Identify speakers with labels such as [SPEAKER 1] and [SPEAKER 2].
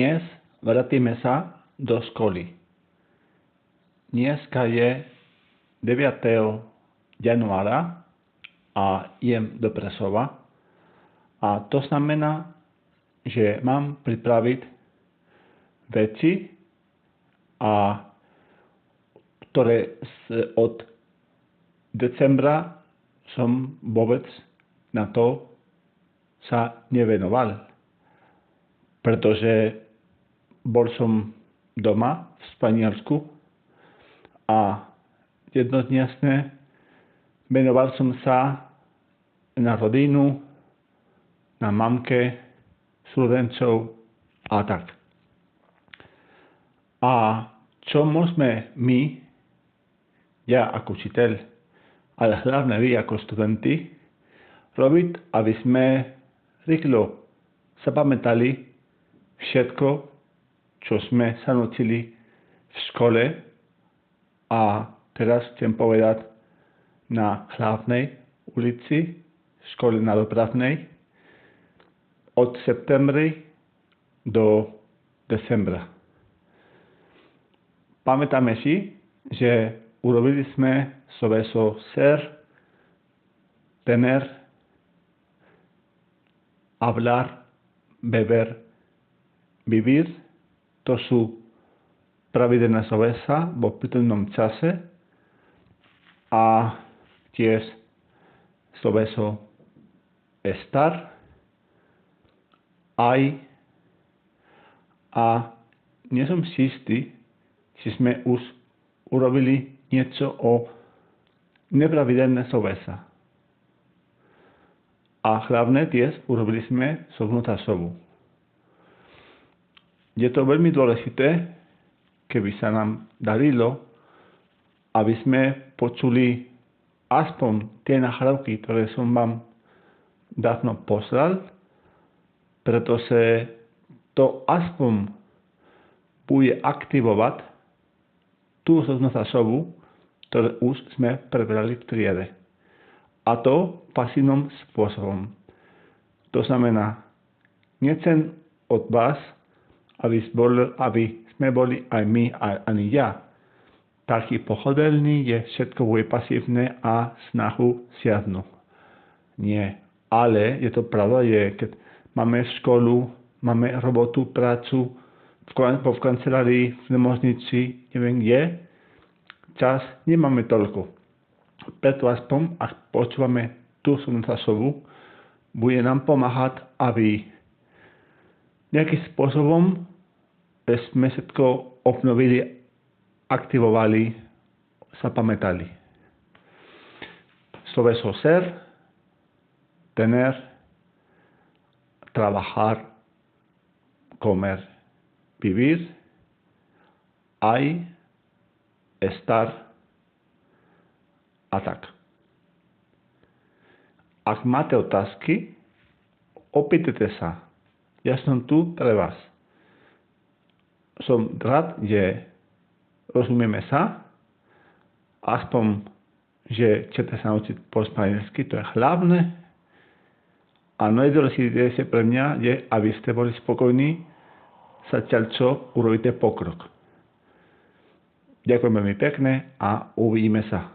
[SPEAKER 1] Dnes vrátime sa do školy. Dneska je 9. januára a idem do Prešova. A to znamená, že mám pripraviť veci, ktoré od decembra som vôbec na to sa nevenoval. Pretože bol som doma v Španielsku a jednodňasne venoval som sa na rodinu, na mamke, súrodencov a tak. A čo môžeme my, ja ako učiteľ, ale hlavne vy ako študenti, robiť, aby sme rýchlo zapamätali všetko, čo sme sa naučili v škole, a teraz chcem povedať na hlavnej ulici, škole na Dopravnej, od septembra do decembra. Pamätáme si, že urobili sme sloveso ser, tener, hablar, beber, vivir. To sú pravidelné slovesa v opýtanom čase a tiež sloveso estar, aj, a nie som si istý, či sme už urobili niečo o nepravidelné slovesa. A hlavne tiež urobili sme slovnú časovú. Je to veľmi dôležité, keby sa nám darilo, aby sme počuli aspoň tie nahrávky, ktoré som vám dávno poslal, pretože to aspoň bude aktivovať tú slovnú časovú, ktorú už sme prebrali v triede. A to pasívnym spôsobom. To znamená, nechcem od vás, aby sme boli aj my, ani ja taký pohodlný, že všetko bude pasívne a snahu siadnu. Nie. Ale je to pravda, že keď máme školu, máme robotu, prácu, v kancelárii, v nemocnici, neviem kde, čas nemáme toľko. Preto aspoň, ak počúvame tú slovnú časovú, bude nám pomáhať, aby nejakým spôsobom sme všetko obnovili, aktivovali, zapamätali. Sloveso ser, tener, trabajar, comer, vivir, hay, estar a tak. Ak máte otázky, opýtajte sa. Ja som tu pre vás. Som rád, že rozumieme sa, aspoň, že chcete sa naučiť po španielsky, to je hlavné. A najdôležitejšie pre mňa je, aby ste boli spokojní, zatiaľ čo urobíte pokrok. Ďakujem veľmi pekne a uvidíme sa.